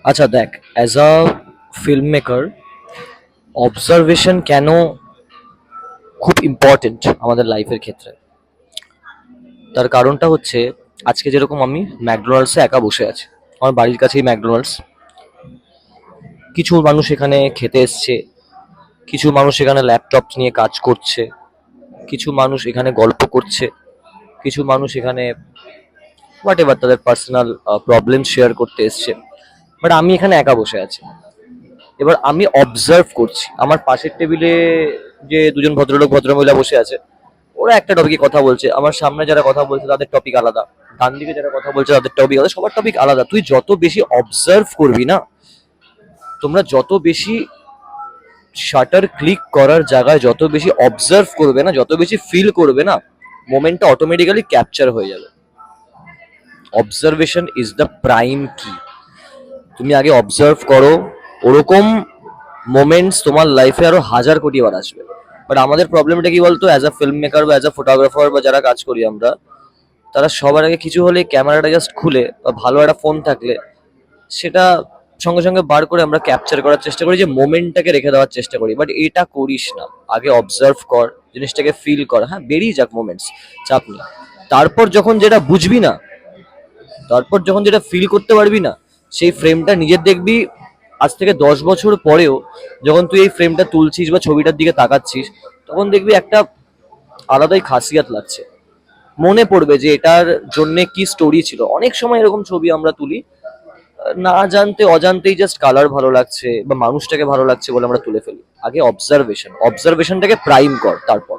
আচ্ছা দেখ, as a film maker observation কেন খুব ইম্পর্টেন্ট আমাদের লাইফের ক্ষেত্রে। তার কারণটা হচ্ছে, আজকে যেরকম আমি ম্যাকডোনাল্ডসে একা বসে আছি, আমার বাড়ির কাছেই ম্যাকডোনাল্ডস। কিছু মানুষ এখানে খেতে এসছে, কিছু মানুষ এখানে ল্যাপটপ নিয়ে কাজ করছে, কিছু মানুষ এখানে গল্প করছে, কিছু মানুষ এখানে হোয়াট এভার তাদের পার্সোনাল প্রবলেম শেয়ার করতে এসছে। বাট আমি এখানে একা বসে আছি। এবার আমি অবজার্ভ করছি আমার পাশের টেবিলে যে দুজন ভদ্রলোক ভদ্রমহিলা বসে আছে, ওরা একটা টপিকে কথা বলছে, আমার সামনে যারা কথা বলছে তাদের টপিক আলাদা, ডান দিকে যারা কথা বলছে তাদের টপিক আলাদা, সবার টপিক আলাদা। তুই যত বেশি অবজার্ভ করবি না, তোমরা যত বেশি শাটার ক্লিক করার জায়গায় যত বেশি অবজার্ভ করবে না, যত বেশি ফিল করবে না, মোমেন্টটা অটোমেটিক্যালি ক্যাপচার হয়ে যাবে। অবজারভেশন ইজ দ্য প্রাইম কি। তুমি আগে অবজার্ভ করো, ওরকম মোমেন্টস তোমার লাইফে আরো হাজার কোটি বার আসবে। বাট আমাদের প্রবলেমটা কি বলতো, অ্যাজ আ ফিল্ম মেকার বা অ্যাজ আ ফটোগ্রাফার বা যারা কাজ করি আমরা, তারা সবার আগে কিছু হলে ক্যামেরাটা জাস্ট খুলে বা ভালো একটা ফোন থাকলে সেটা সঙ্গে সঙ্গে বার করে আমরা ক্যাপচার করার চেষ্টা করি, যে মোমেন্টটাকে রেখে দেওয়ার চেষ্টা করি। বাট এটা করিস না, আগে অবজার্ভ কর, জিনিসটাকে ফিল কর। হ্যাঁ, বেরিয়ে যাক মোমেন্টস, চাপ নেই। তারপর যখন যেটা বুঝবি না, তারপর যখন যেটা ফিল করতে পারবি না, সেই ফ্রেমটা নিজের দেখবি আজ থেকে 10 বছর পরেও, যখন তুই এই ফ্রেমটা তুলছিস বা ছবিটার দিকে তাকাচ্ছিস, তখন দেখবি একটা আলাদাই খাসিয়াত লাগছে। মনে পড়বে যে এটার জন্য কি স্টোরি ছিল। অনেক সময় এরকম ছবি আমরা তুলি, না জানতে অজান্তেই জাস্ট কালার ভালো লাগছে বা মানুষটাকে ভালো লাগছে বলে আমরা তুলে ফেলি। আগে অবজারভেশনটাকে প্রাইম কর তারপর।